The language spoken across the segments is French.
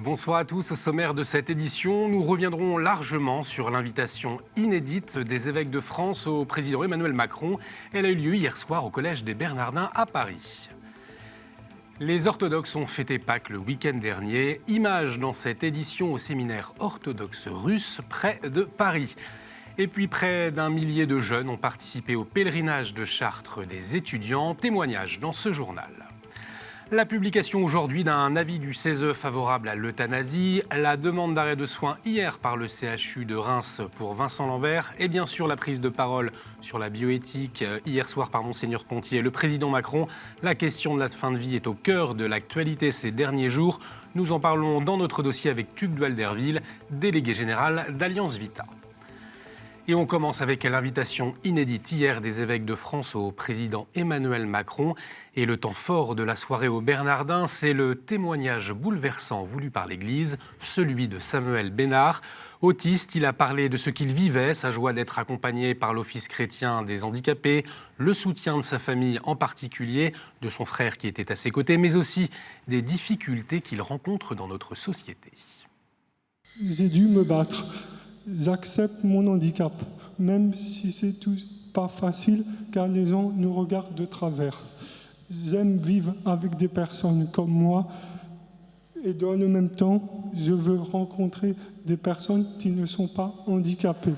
Bonsoir à tous. Au sommaire de cette édition, nous reviendrons largement sur l'invitation inédite des évêques de France au président Emmanuel Macron. Elle a eu lieu hier soir au Collège des Bernardins à Paris. Les orthodoxes ont fêté Pâques le week-end dernier. Image dans cette édition au séminaire orthodoxe russe près de Paris. Et puis près d'1 millier de jeunes ont participé au pèlerinage de Chartres des étudiants. Témoignage dans ce journal. La publication aujourd'hui d'un avis du CESE favorable à l'euthanasie, la demande d'arrêt de soins hier par le CHU de Reims pour Vincent Lambert et bien sûr la prise de parole sur la bioéthique hier soir par Monseigneur Pontier et le président Macron. La question de la fin de vie est au cœur de l'actualité ces derniers jours. Nous en parlons dans notre dossier avec Tuc Duhalderville, délégué général d'Alliance Vita. Et on commence avec l'invitation inédite hier des évêques de France au président Emmanuel Macron. Et le temps fort de la soirée aux Bernardins, c'est le témoignage bouleversant voulu par l'Église, celui de Samuel Bénard. Autiste, il a parlé de ce qu'il vivait, sa joie d'être accompagné par l'Office chrétien des handicapés, le soutien de sa famille en particulier, de son frère qui était à ses côtés, mais aussi des difficultés qu'il rencontre dans notre société. J'ai dû me battre. J'accepte mon handicap, même si c'est tout pas facile, car les gens nous regardent de travers. J'aime vivre avec des personnes comme moi, et dans le même temps, je veux rencontrer des personnes qui ne sont pas handicapées.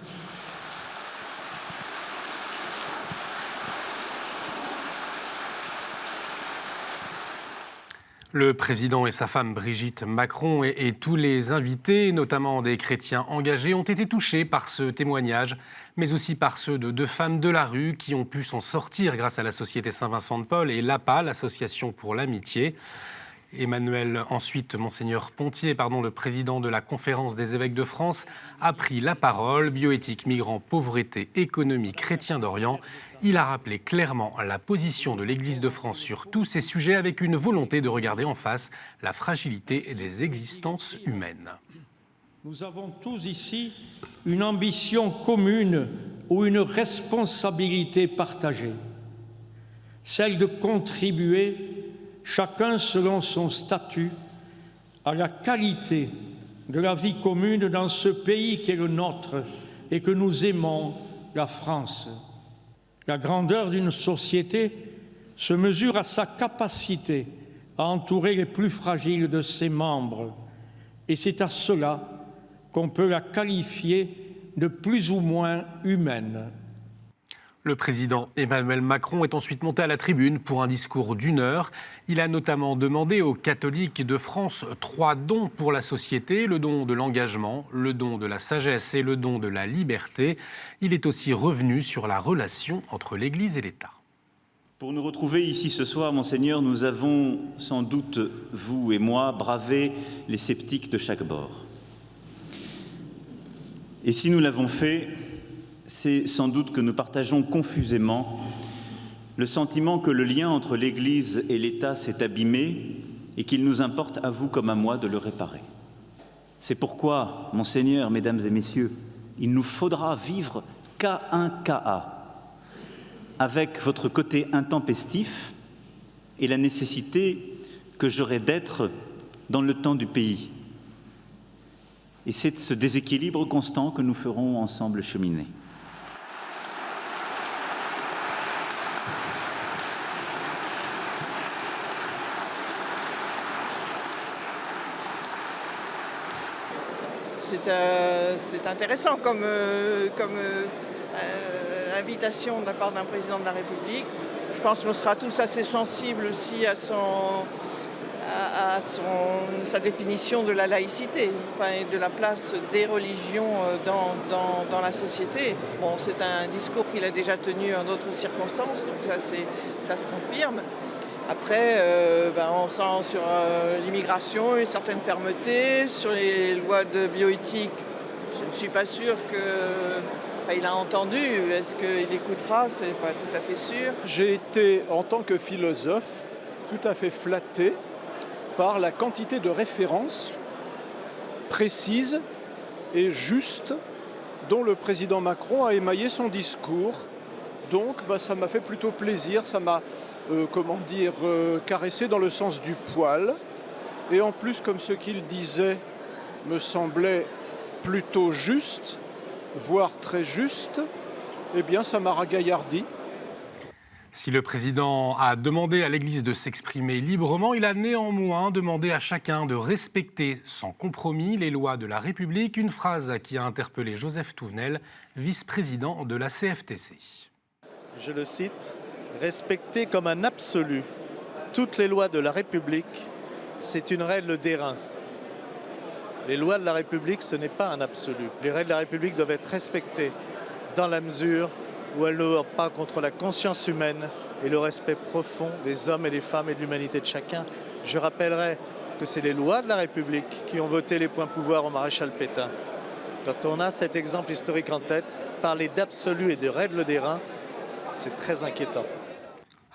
Le président et sa femme Brigitte Macron et tous les invités, notamment des chrétiens engagés, ont été touchés par ce témoignage, mais aussi par ceux de 2 femmes de la rue qui ont pu s'en sortir grâce à la Société Saint-Vincent de Paul et l'APA, l'Association pour l'amitié. Monseigneur Pontier, le président de la Conférence des évêques de France, a pris la parole. Bioéthique, migrants, pauvreté, économie, chrétiens d'Orient. Il a rappelé clairement la position de l'Église de France sur tous ces sujets avec une volonté de regarder en face la fragilité des existences humaines. Nous avons tous ici une ambition commune ou une responsabilité partagée, celle de contribuer, chacun selon son statut, à la qualité de la vie commune dans ce pays qui est le nôtre et que nous aimons, la France. La grandeur d'une société se mesure à sa capacité à entourer les plus fragiles de ses membres, et c'est à cela qu'on peut la qualifier de plus ou moins humaine. Le président Emmanuel Macron est ensuite monté à la tribune pour un discours d'1 heure. Il a notamment demandé aux catholiques de France 3 dons pour la société, le don de l'engagement, le don de la sagesse et le don de la liberté. Il est aussi revenu sur la relation entre l'Église et l'État. Pour nous retrouver ici ce soir, Monseigneur, nous avons sans doute, vous et moi, bravé les sceptiques de chaque bord. Et si nous l'avons fait, c'est sans doute que nous partageons confusément le sentiment que le lien entre l'Église et l'État s'est abîmé et qu'il nous importe, à vous comme à moi, de le réparer. C'est pourquoi, Monseigneur, Mesdames et Messieurs, il nous faudra vivre cas un cas, avec votre côté intempestif et la nécessité que j'aurai d'être dans le temps du pays. Et c'est de ce déséquilibre constant que nous ferons ensemble cheminer. C'est intéressant comme invitation de la part d'un président de la République. Je pense qu'on sera tous assez sensibles aussi à sa définition de la laïcité, et de la place des religions dans la société. Bon, c'est un discours qu'il a déjà tenu en d'autres circonstances, donc ça se confirme. Après, on sent sur l'immigration une certaine fermeté. Sur les lois de bioéthique, je ne suis pas sûre Enfin, il a entendu, est-ce qu'il écoutera? C'est pas tout à fait sûr. J'ai été, en tant que philosophe, tout à fait flatté par la quantité de références précises et justes dont le président Macron a émaillé son discours. Donc ça m'a fait plutôt plaisir, ça m'a caressé dans le sens du poil. Et en plus, comme ce qu'il disait me semblait plutôt juste, voire très juste, eh bien ça m'a ragaillardi. Si le président a demandé à l'Église de s'exprimer librement, il a néanmoins demandé à chacun de respecter sans compromis les lois de la République, une phrase qui a interpellé Joseph Touvenel, vice-président de la CFTC. Je le cite, « Respecter comme un absolu toutes les lois de la République, c'est une règle d'airain. Les lois de la République, ce n'est pas un absolu. Les règles de la République doivent être respectées dans la mesure où elles ne vont pas contre la conscience humaine et le respect profond des hommes et des femmes et de l'humanité de chacun. Je rappellerai que c'est les lois de la République qui ont voté les points pouvoir au maréchal Pétain. Quand on a cet exemple historique en tête, parler d'absolu et de règles d'airain, c'est très inquiétant.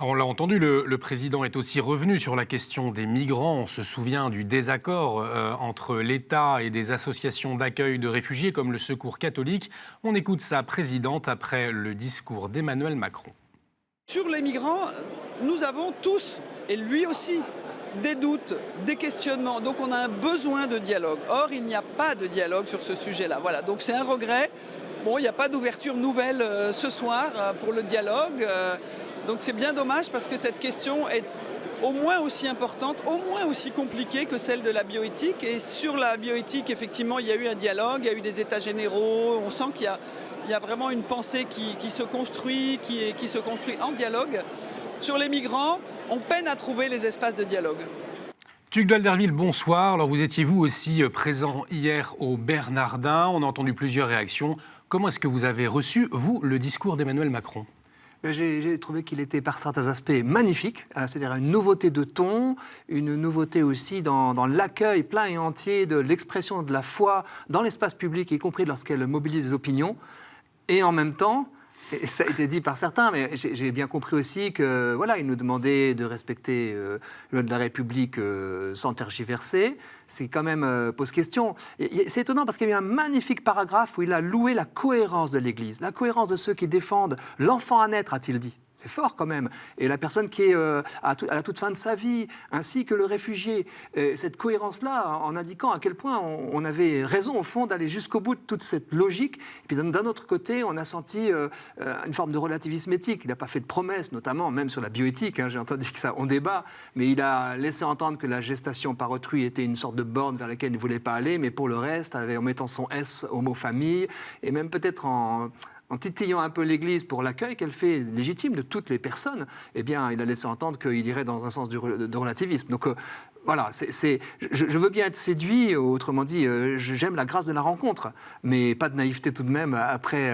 On l'a entendu, le président est aussi revenu sur la question des migrants. On se souvient du désaccord entre l'État et des associations d'accueil de réfugiés comme le Secours catholique. On écoute sa présidente après le discours d'Emmanuel Macron. Sur les migrants, nous avons tous, et lui aussi, des doutes, des questionnements. Donc on a un besoin de dialogue. Or, il n'y a pas de dialogue sur ce sujet-là. Voilà, donc c'est un regret. Bon, il n'y a pas d'ouverture nouvelle ce soir pour le dialogue. Donc c'est bien dommage parce que cette question est au moins aussi importante, au moins aussi compliquée que celle de la bioéthique. Et sur la bioéthique, effectivement, il y a eu un dialogue, il y a eu des états généraux. On sent qu'il y a vraiment une pensée qui se construit, qui se construit en dialogue. Sur les migrants, on peine à trouver les espaces de dialogue. Tugdual Derville, bonsoir. Alors vous étiez vous aussi présent hier au Bernardin. On a entendu plusieurs réactions. Comment est-ce que vous avez reçu, vous, le discours d'Emmanuel Macron ? J'ai trouvé qu'il était par certains aspects magnifique, c'est-à-dire une nouveauté de ton, une nouveauté aussi dans l'accueil plein et entier de l'expression de la foi dans l'espace public, y compris lorsqu'elle mobilise les opinions. Et en même temps, et ça a été dit par certains, mais j'ai bien compris aussi que voilà, il nous demandait de respecter les lois de la République sans tergiverser. C'est quand même pose question. Et c'est étonnant parce qu'il y a eu un magnifique paragraphe où il a loué la cohérence de l'Église, la cohérence de ceux qui défendent l'enfant à naître, a-t-il dit. C'est fort quand même. Et la personne qui est à la toute fin de sa vie, ainsi que le réfugié. Cette cohérence-là, en indiquant à quel point on avait raison, au fond, d'aller jusqu'au bout de toute cette logique. Et puis d'un autre côté, on a senti une forme de relativisme éthique. Il n'a pas fait de promesses, notamment même sur la bioéthique. J'ai entendu que ça, on débat. Mais il a laissé entendre que la gestation par autrui était une sorte de borne vers laquelle il ne voulait pas aller. Mais pour le reste, en mettant son S au mot famille, et même peut-être en titillant un peu l'Église pour l'accueil qu'elle fait légitime de toutes les personnes, eh bien, il a laissé entendre qu'il irait dans un sens de relativisme. Donc, voilà, je veux bien être séduit, autrement dit, j'aime la grâce de la rencontre, mais pas de naïveté tout de même après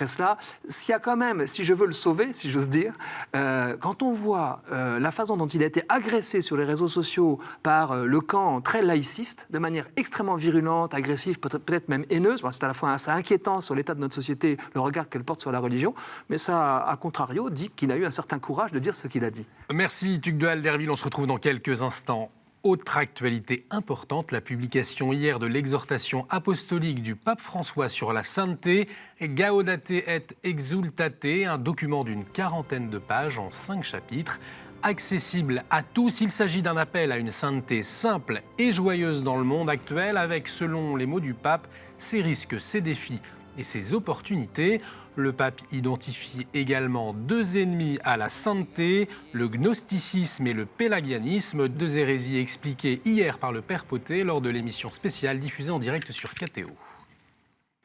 cela. S'il y a quand même, si je veux le sauver, si j'ose dire, quand on voit la façon dont il a été agressé sur les réseaux sociaux par le camp très laïciste, de manière extrêmement virulente, agressive, peut-être même haineuse, c'est à la fois assez inquiétant sur l'état de notre société, le regard qu'elle porte sur la religion, mais ça, à contrario, dit qu'il a eu un certain courage de dire ce qu'il a dit. Merci Tugdual Derville, on se retrouve dans quelques instants. Autre actualité importante, la publication hier de l'exhortation apostolique du pape François sur la sainteté, Gaudate et Exultate, un document d'une 40aine de pages en 5 chapitres. Accessible à tous, il s'agit d'un appel à une sainteté simple et joyeuse dans le monde actuel, avec, selon les mots du pape, ses risques, ses défis et ses opportunités. Le pape identifie également 2 ennemis à la sainteté, le gnosticisme et le pélagianisme, 2 hérésies expliquées hier par le père Potet lors de l'émission spéciale diffusée en direct sur KTO.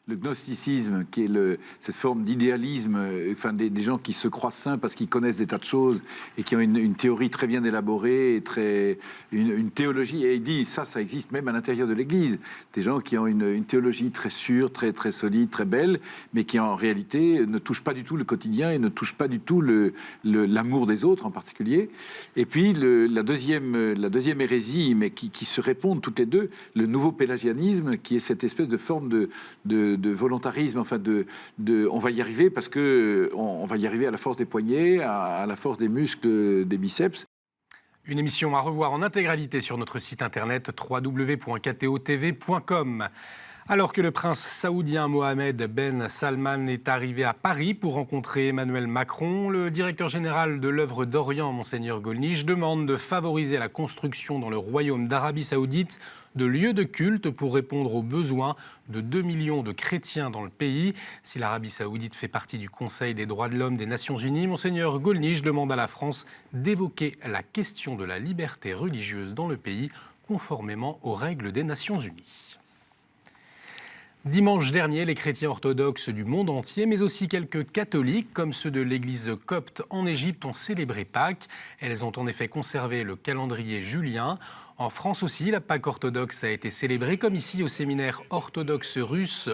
Le gnosticisme, qui est cette forme d'idéalisme, enfin des gens qui se croient saints parce qu'ils connaissent des tas de choses et qui ont une théorie très bien élaborée, et une théologie, et il dit ça existe même à l'intérieur de l'Église. Des gens qui ont une théologie très sûre, très, très solide, très belle, mais qui en réalité ne touchent pas du tout le quotidien et ne touchent pas du tout l'amour des autres en particulier. Et puis la deuxième hérésie, mais qui se répondent toutes les deux, le nouveau pélagianisme, qui est cette espèce de forme de de volontarisme, enfin on va y arriver parce que on va y arriver à la force des poignets, à la force des muscles des biceps. Une émission à revoir en intégralité sur notre site internet www.ktotv.com. Alors que le prince saoudien Mohamed Ben Salman est arrivé à Paris pour rencontrer Emmanuel Macron, le directeur général de l'œuvre d'Orient, Monseigneur Golnisch, demande de favoriser la construction dans le royaume d'Arabie Saoudite de lieux de culte pour répondre aux besoins de 2 millions de chrétiens dans le pays. Si l'Arabie Saoudite fait partie du Conseil des droits de l'homme des Nations Unies, Monseigneur Golnisch demande à la France d'évoquer la question de la liberté religieuse dans le pays, conformément aux règles des Nations Unies. Dimanche dernier, les chrétiens orthodoxes du monde entier, mais aussi quelques catholiques, comme ceux de l'église copte en Égypte, ont célébré Pâques. Elles ont en effet conservé le calendrier julien. En France aussi, la Pâque orthodoxe a été célébrée, comme ici au séminaire orthodoxe russe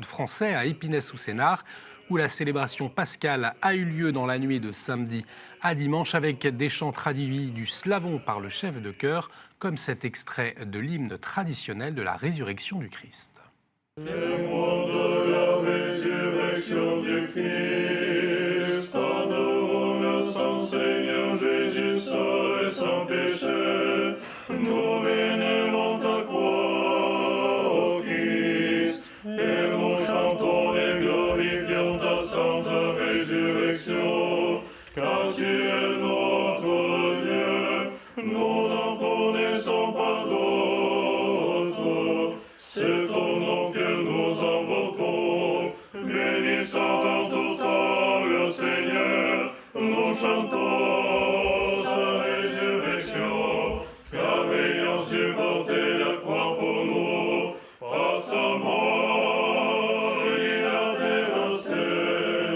français à Épinay-sous-Sénart, où la célébration pascale a eu lieu dans la nuit de samedi à dimanche avec des chants traduits du slavon par le chef de chœur, comme cet extrait de l'hymne traditionnel de la résurrection du Christ. Témoins de la résurrection du Christ, adorons le Saint Seigneur Jésus seul et sans péché, nous vénérons ta croix, ô Christ, et nous chantons et glorifions ta sainte résurrection, car tu es notre Dieu, nous n'en connaissons pas d'autre, c'est ton nom que nous invoquons, bénissons en tout temps le Seigneur, nous chantons sa résurrection, car ayant supporté la croix pour nous, par sa mort, il a dévassé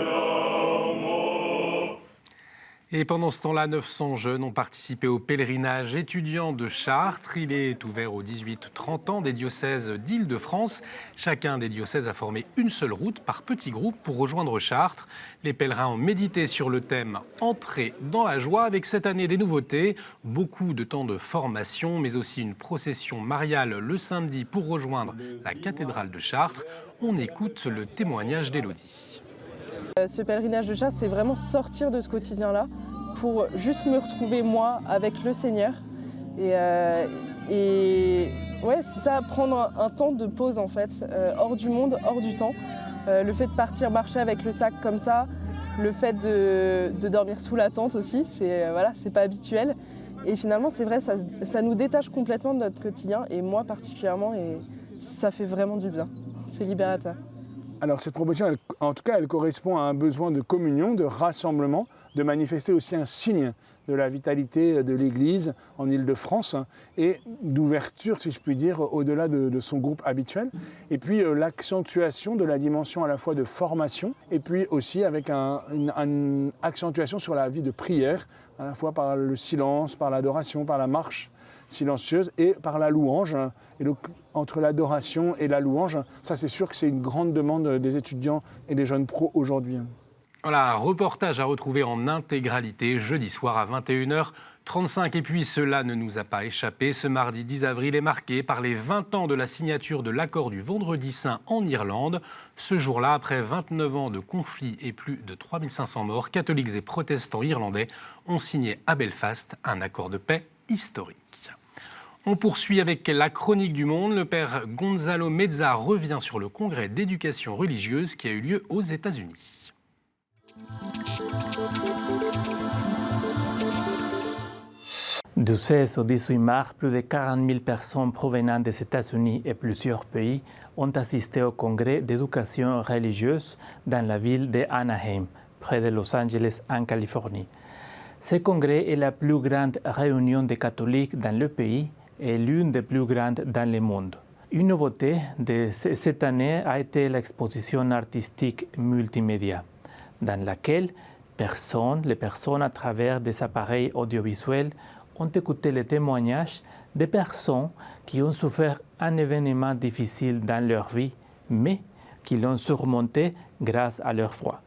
la mort. Et pendant ce temps-là, 900 jeunes ont participé au pèlerinage étudiant de Chartres. Il est ouvert aux 18-30 ans des diocèses d'Île-de-France. Chacun des diocèses a formé une seule route par petits groupes pour rejoindre Chartres. Les pèlerins ont médité sur le thème « Entrer dans la joie » avec cette année des nouveautés. Beaucoup de temps de formation, mais aussi une procession mariale le samedi pour rejoindre la cathédrale de Chartres. On écoute le témoignage d'Élodie. Ce pèlerinage de Chartres, c'est vraiment sortir de ce quotidien-là pour juste me retrouver moi avec le Seigneur. Et ouais, c'est ça, prendre un temps de pause en fait, hors du monde, hors du temps. Le fait de partir marcher avec le sac comme ça, le fait de dormir sous la tente aussi, c'est pas habituel. Et finalement, c'est vrai, ça nous détache complètement de notre quotidien, et moi particulièrement, et ça fait vraiment du bien. C'est libérateur. Alors cette proposition, en tout cas, elle correspond à un besoin de communion, de rassemblement, de manifester aussi un signe de la vitalité de l'Église en Île-de-France et d'ouverture, si je puis dire, au-delà de son groupe habituel. Et puis l'accentuation de la dimension à la fois de formation et puis aussi avec une accentuation sur la vie de prière, à la fois par le silence, par l'adoration, par la marche silencieuse et par la louange. Et donc, entre l'adoration et la louange, ça c'est sûr que c'est une grande demande des étudiants et des jeunes pros aujourd'hui. Voilà, reportage à retrouver en intégralité jeudi soir à 21h35. Et puis cela ne nous a pas échappé. Ce mardi 10 avril est marqué par les 20 ans de la signature de l'accord du Vendredi Saint en Irlande. Ce jour-là, après 29 ans de conflit et plus de 3500 morts, catholiques et protestants irlandais ont signé à Belfast un accord de paix historique. On poursuit avec la chronique du monde. Le père Gonzalo Mezza revient sur le congrès d'éducation religieuse qui a eu lieu aux États-Unis. Du 16 au 18 mars, plus de 40 000 personnes provenant des États-Unis et plusieurs pays ont assisté au congrès d'éducation religieuse dans la ville de Anaheim, près de Los Angeles, en Californie. Ce congrès est la plus grande réunion des catholiques dans le pays et l'une des plus grandes dans le monde. Une nouveauté de cette année a été l'exposition artistique multimédia, dans laquelle les personnes à travers des appareils audiovisuels ont écouté les témoignages des personnes qui ont souffert un événement difficile dans leur vie, mais qui l'ont surmonté grâce à leur foi.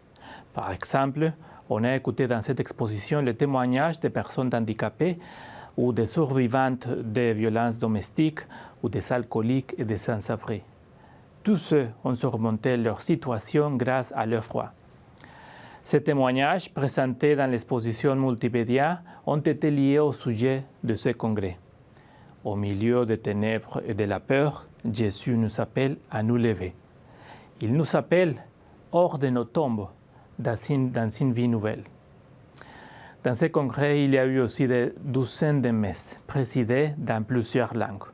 Par exemple, on a écouté dans cette exposition le témoignage des personnes handicapées ou des survivantes de violences domestiques ou des alcooliques et des sans-abri. Tous ceux ont surmonté leur situation grâce à leur foi. Ces témoignages présentés dans l'exposition multimédia ont été liés au sujet de ce congrès. Au milieu des ténèbres et de la peur, Jésus nous appelle à nous lever. Il nous appelle hors de nos tombes, dans une vie nouvelle. Dans ce congrès, il y a eu aussi des douzaines de messes présidées dans plusieurs langues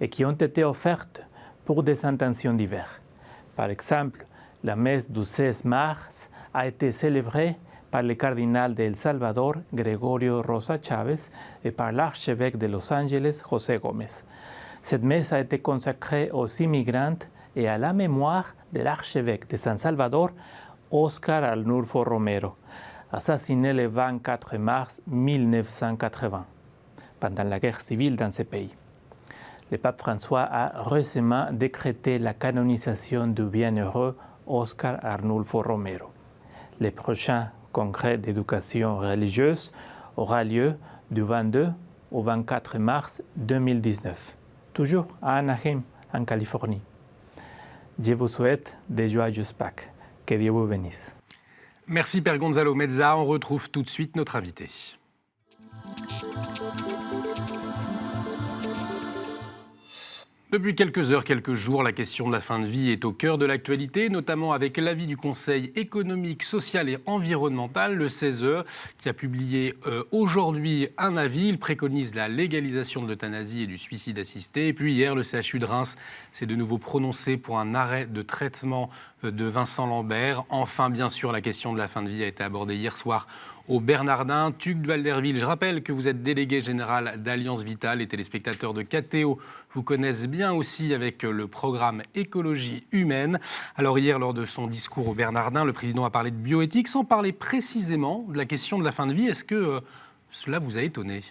et qui ont été offertes pour des intentions diverses. Par exemple, la messe du 16 mars a été célébrée par le cardinal de El Salvador, Gregorio Rosa Chávez, et par l'archevêque de Los Angeles, José Gómez. Cette messe a été consacrée aux immigrants et à la mémoire de l'archevêque de San Salvador, Oscar Arnulfo Romero, assassiné le 24 mars 1980, pendant la guerre civile dans ce pays. Le pape François a récemment décrété la canonisation du bienheureux Oscar Arnulfo Romero. Le prochain congrès d'éducation religieuse aura lieu du 22 au 24 mars 2019, toujours à Anaheim, en Californie. Je vous souhaite de joyeuses Pâques. Que Dieu vous bénisse. Merci Père Gonzalo Mezza. On retrouve tout de suite notre invité. Depuis quelques heures, quelques jours, la question de la fin de vie est au cœur de l'actualité, notamment avec l'avis du Conseil économique, social et environnemental, le CESE, qui a publié aujourd'hui un avis. Il préconise la légalisation de l'euthanasie et du suicide assisté. Et puis hier, le CHU de Reims s'est de nouveau prononcé pour un arrêt de traitement de Vincent Lambert. Enfin, bien sûr, la question de la fin de vie a été abordée hier soir au Bernardin. Tuc Duhalderville, je rappelle que vous êtes délégué général d'Alliance Vitale. Les téléspectateurs de KTO vous connaissent bien aussi avec le programme Écologie humaine. Alors hier, lors de son discours au Bernardin, le président a parlé de bioéthique sans parler précisément de la question de la fin de vie. Est-ce que cela vous a étonné ?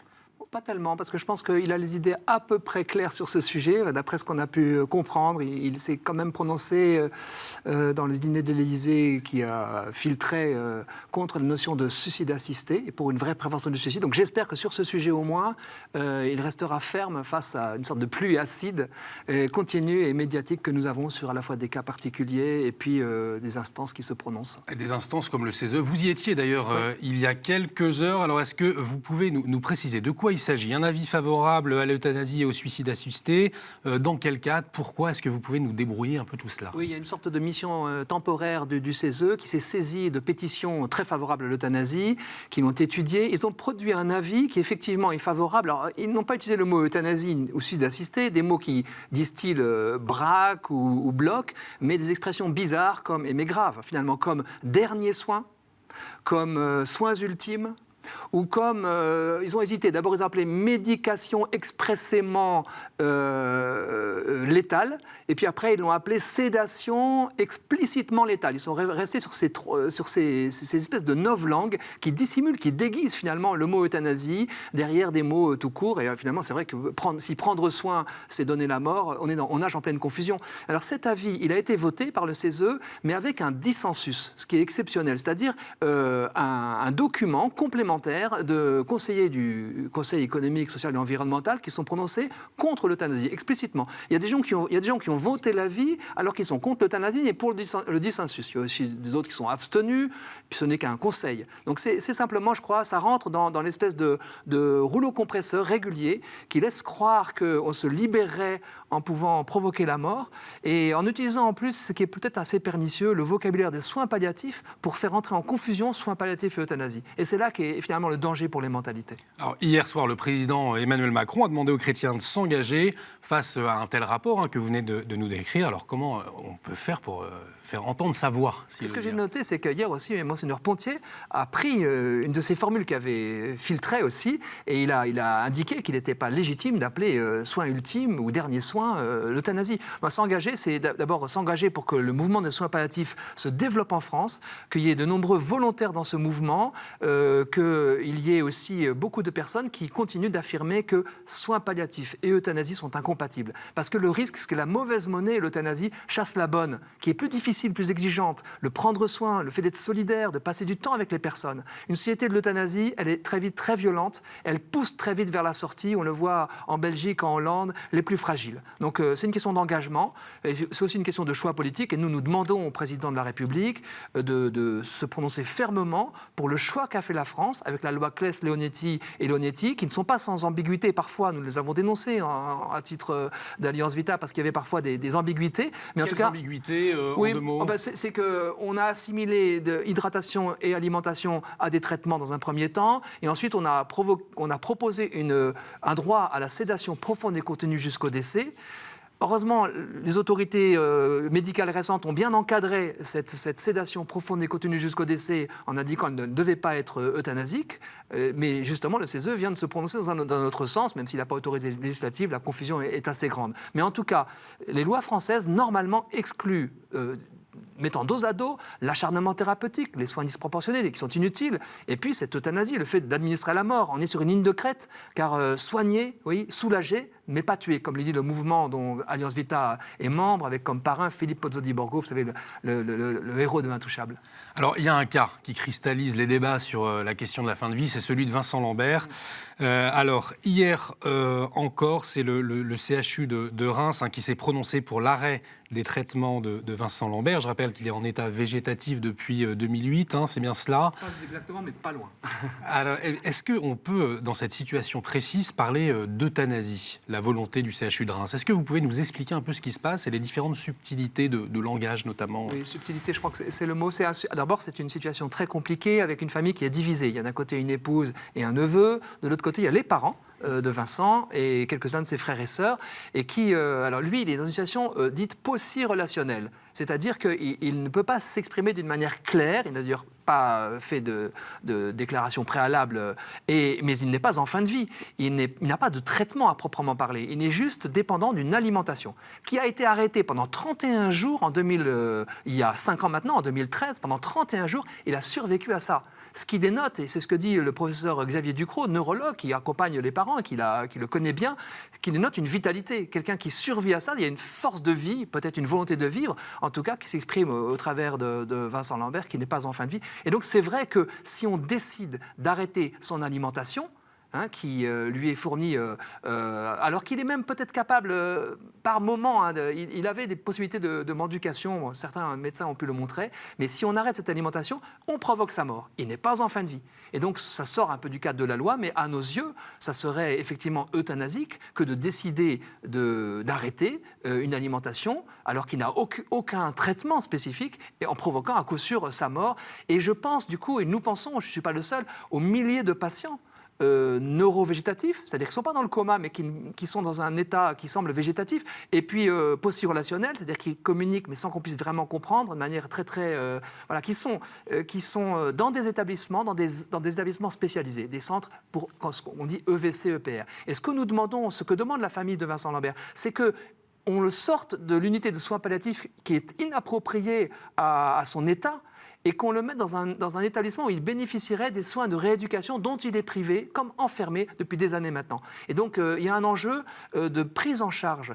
Pas tellement, parce que je pense qu'il a les idées à peu près claires sur ce sujet. D'après ce qu'on a pu comprendre, il s'est quand même prononcé dans le dîner de l'Élysée qui a filtré contre la notion de suicide assisté et pour une vraie prévention du suicide. Donc j'espère que sur ce sujet au moins, il restera ferme face à une sorte de pluie acide continue et médiatique que nous avons sur à la fois des cas particuliers et puis des instances qui se prononcent. Des instances comme le CESE. Vous y étiez d'ailleurs il y a quelques heures. Alors est-ce que vous pouvez nous préciser de quoi il s'agit? Un avis favorable à l'euthanasie et au suicide assisté. Dans quel cadre? Pourquoi? Est-ce que vous pouvez nous débrouiller un peu tout cela? Oui, il y a une sorte de mission temporaire du CESE qui s'est saisi de pétitions très favorables à l'euthanasie, qui l'ont étudiée. Ils ont produit un avis qui effectivement est favorable. Alors, ils n'ont pas utilisé le mot euthanasie ou suicide assisté, des mots qui distillent braque ou bloc, mais des expressions bizarres mais graves finalement, comme dernier soin, comme soins ultimes, ou comme ils ont hésité, d'abord ils ont appelé médication expressément létale, et puis après ils l'ont appelé sédation explicitement létale. Ils sont restés sur ces espèces de novlangues qui dissimulent, qui déguisent finalement le mot euthanasie derrière des mots tout courts, et finalement c'est vrai que si prendre soin c'est donner la mort, on nage en pleine confusion. Alors cet avis, il a été voté par le CESE, mais avec un dissensus, ce qui est exceptionnel, c'est-à-dire un document complémentaire de conseillers du Conseil économique, social et environnemental qui sont prononcés contre l'euthanasie, explicitement. Il y a des gens qui ont voté l'avis alors qu'ils sont contre l'euthanasie et pour le dissensus. Il y a aussi des autres qui sont abstenus, puis ce n'est qu'un conseil. Donc c'est simplement, je crois, ça rentre dans l'espèce de rouleau compresseur régulier qui laisse croire qu'on se libérerait en pouvant provoquer la mort et en utilisant en plus, ce qui est peut-être assez pernicieux, le vocabulaire des soins palliatifs pour faire entrer en confusion soins palliatifs et euthanasie. Et c'est là qu'est finalement le danger pour les mentalités. Alors, hier soir, le président Emmanuel Macron a demandé aux chrétiens de s'engager face à un tel rapport que vous venez de nous décrire. Alors comment on peut faire pour faire entendre sa voix? Ce que j'ai noté, c'est qu'hier aussi, Monseigneur Pontier a pris une de ces formules qu'il avait filtrées aussi, et il a indiqué qu'il n'était pas légitime d'appeler soin ultime ou dernier soin l'euthanasie. S'engager, c'est d'abord s'engager pour que le mouvement des soins palliatifs se développe en France, qu'il y ait de nombreux volontaires dans ce mouvement, qu'il qu'il y ait aussi beaucoup de personnes qui continuent d'affirmer que soins palliatifs et euthanasie sont incompatibles. Parce que le risque, c'est que la mauvaise monnaie, l'euthanasie, chasse la bonne, qui est plus difficile, plus exigeante. Le prendre soin, le fait d'être solidaire, de passer du temps avec les personnes. Une société de l'euthanasie, elle est très vite très violente, elle pousse très vite vers la sortie, on le voit en Belgique, en Hollande, les plus fragiles. Donc c'est une question d'engagement, c'est aussi une question de choix politique, et nous demandons au président de la République de se prononcer fermement pour le choix qu'a fait la France avec la loi Claes-Leonetti et Leonetti, qui ne sont pas sans ambiguïté. Parfois, nous les avons dénoncés à titre d'Alliance Vita, parce qu'il y avait parfois des ambiguïtés. Mais en tout cas, ambiguïtés, oui, en 2 mots? C'est qu'on a assimilé hydratation et alimentation à des traitements dans un premier temps, et ensuite on a proposé un droit à la sédation profonde et continue jusqu'au décès. Heureusement, les autorités médicales récentes ont bien encadré cette sédation profonde et continue jusqu'au décès en indiquant qu'elle ne devait pas être euthanasique. Mais justement, le CESE vient de se prononcer dans un autre sens, même s'il n'a pas autorité législative, la confusion est assez grande. Mais en tout cas, les lois françaises, normalement, excluent mettant dos à dos l'acharnement thérapeutique, les soins disproportionnés qui sont inutiles, et puis cette euthanasie, le fait d'administrer la mort. On est sur une ligne de crête, car soigner, oui, soulager, mais pas tuer, comme le dit le mouvement dont Alliance Vita est membre, avec comme parrain Philippe Pozzo di Borgo, vous savez, le héros de Intouchable. Alors, il y a un cas qui cristallise les débats sur la question de la fin de vie, c'est celui de Vincent Lambert. Alors, hier encore, c'est le CHU de Reims qui s'est prononcé pour l'arrêt des traitements de Vincent Lambert. Je rappelle qu'il est en état végétatif depuis 2008, c'est bien cela. Pas exactement, mais pas loin. Alors, est-ce qu'on peut, dans cette situation précise, parler d'euthanasie, la volonté du CHU de Reims? Est-ce que vous pouvez nous expliquer un peu ce qui se passe et les différentes subtilités de langage, notamment? Oui, subtilité, je crois que c'est le mot. D'abord, c'est une situation très compliquée avec une famille qui est divisée. Il y a d'un côté une épouse et un neveu, de l'autre côté, il y a les parents de Vincent et quelques-uns de ses frères et sœurs, et qui, alors lui, il est dans une situation dite post-relationnelle, c'est-à-dire qu'il ne peut pas s'exprimer d'une manière claire, il n'a d'ailleurs pas fait de déclaration préalable, mais il n'est pas en fin de vie, il n'a pas de traitement à proprement parler, il est juste dépendant d'une alimentation qui a été arrêtée pendant 31 jours il y a 5 ans maintenant, en 2013, pendant 31 jours, il a survécu à ça. Ce qui dénote, et c'est ce que dit le professeur Xavier Ducrot, neurologue qui accompagne les parents, qui le connaît bien, qui dénote une vitalité. Quelqu'un qui survit à ça, il y a une force de vie, peut-être une volonté de vivre, en tout cas qui s'exprime au travers de Vincent Lambert, qui n'est pas en fin de vie. Et donc c'est vrai que si on décide d'arrêter son alimentation, qui lui est fourni, alors qu'il est même peut-être capable, par moment, il avait des possibilités de mendication, certains médecins ont pu le montrer, mais si on arrête cette alimentation, on provoque sa mort. Il n'est pas en fin de vie. Et donc ça sort un peu du cadre de la loi, mais à nos yeux, ça serait effectivement euthanasique que de décider d'arrêter une alimentation alors qu'il n'a aucun traitement spécifique, et en provoquant à coup sûr sa mort. Et je pense du coup, et nous pensons, je ne suis pas le seul, aux milliers de patients neurovégétatifs, c'est-à-dire qui ne sont pas dans le coma, mais qui sont dans un état qui semble végétatif, et puis post-relationnel, c'est-à-dire qui communiquent, mais sans qu'on puisse vraiment comprendre, de manière très, voilà, qui sont dans des établissements, dans des établissements spécialisés, des centres pour, on dit EVC, EPR. Et ce que nous demandons, ce que demande la famille de Vincent Lambert, c'est que on le sorte de l'unité de soins palliatifs qui est inappropriée à son état, et qu'on le mette dans un établissement où il bénéficierait des soins de rééducation dont il est privé, comme enfermé depuis des années maintenant. Et donc, il y a un enjeu de prise en charge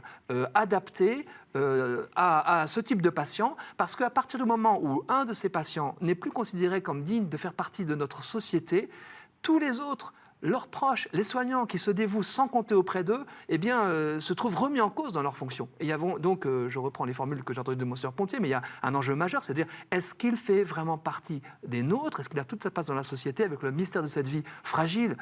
adaptée à ce type de patient, parce qu'à partir du moment où un de ces patients n'est plus considéré comme digne de faire partie de notre société, tous les autres, leurs proches, les soignants qui se dévouent sans compter auprès d'eux, se trouvent remis en cause dans leurs fonctions. Et il y a donc, je reprends les formules que j'ai entendues de Monsieur Pontier, mais il y a un enjeu majeur, c'est-à-dire, est-ce qu'il fait vraiment partie des nôtres? Est-ce qu'il a toute sa place dans la société avec le mystère de cette vie fragile?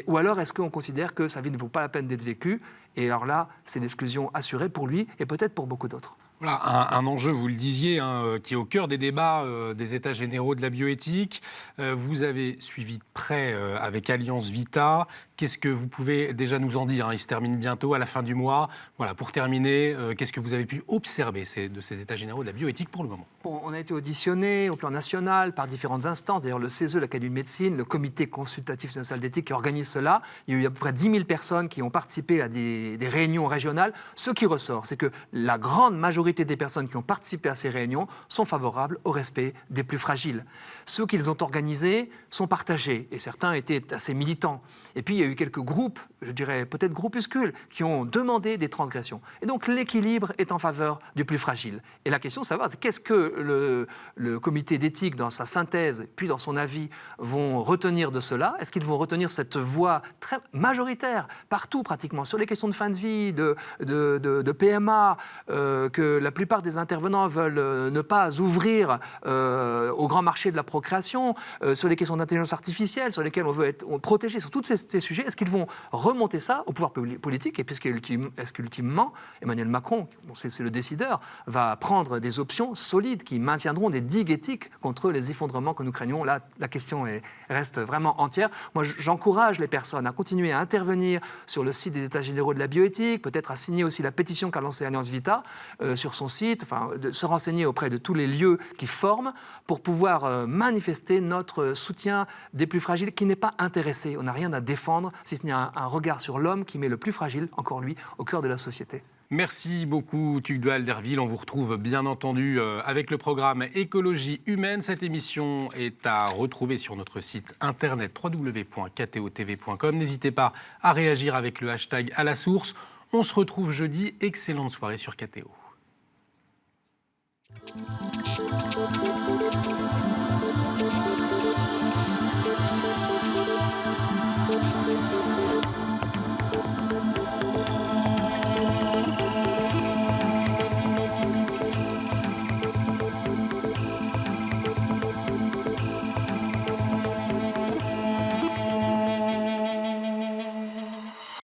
Ou alors, est-ce qu'on considère que sa vie ne vaut pas la peine d'être vécue? Et alors là, c'est l'exclusion assurée pour lui et peut-être pour beaucoup d'autres. Voilà, un enjeu, vous le disiez, qui est au cœur des débats des États généraux de la bioéthique. Vous avez suivi de près avec Alliance Vita. Qu'est-ce que vous pouvez déjà nous en dire? Il se termine bientôt, à la fin du mois. Voilà, pour terminer, qu'est-ce que vous avez pu observer de ces États généraux de la bioéthique pour le moment? On a été auditionnés au plan national par différentes instances. D'ailleurs, le CESE, l'Académie de médecine, le Comité consultatif national d'éthique qui organise cela. Il y a eu à peu près 10 000 personnes qui ont participé à des réunions régionales. Ce qui ressort, c'est que la grande majorité majorité des personnes qui ont participé à ces réunions sont favorables au respect des plus fragiles. Ceux qu'ils ont organisés sont partagés, et certains étaient assez militants. Et puis il y a eu quelques groupes, je dirais peut-être groupuscules, qui ont demandé des transgressions. Et donc l'équilibre est en faveur du plus fragile. Et la question, c'est savoir qu'est-ce que le comité d'éthique, dans sa synthèse, puis dans son avis, vont retenir de cela. Est-ce qu'ils vont retenir cette voix très majoritaire, partout pratiquement, sur les questions de fin de vie, de PMA, que la plupart des intervenants veulent ne pas ouvrir au grand marché de la procréation, sur les questions d'intelligence artificielle, sur lesquelles on veut être protégé, sur tous ces sujets. Est-ce qu'ils vont remonter ça au pouvoir politique? Et est-ce qu'ultimement, Emmanuel Macron, c'est le décideur, va prendre des options solides qui maintiendront des digues éthiques contre les effondrements que nous craignons? Là, la question reste vraiment entière. Moi, j'encourage les personnes à continuer à intervenir sur le site des États généraux de la bioéthique, peut-être à signer aussi la pétition qu'a lancée Alliance Vita sur son site, enfin, de se renseigner auprès de tous les lieux qui forment pour pouvoir manifester notre soutien des plus fragiles qui n'est pas intéressé. On n'a rien à défendre, si ce n'est un regard sur l'homme qui met le plus fragile, encore lui, au cœur de la société. Merci beaucoup Tugdual Derville. On vous retrouve bien entendu avec le programme Écologie humaine. Cette émission est à retrouver sur notre site internet www.ktotv.com. N'hésitez pas à réagir avec le hashtag à la source. On se retrouve jeudi. Excellente soirée sur KTO.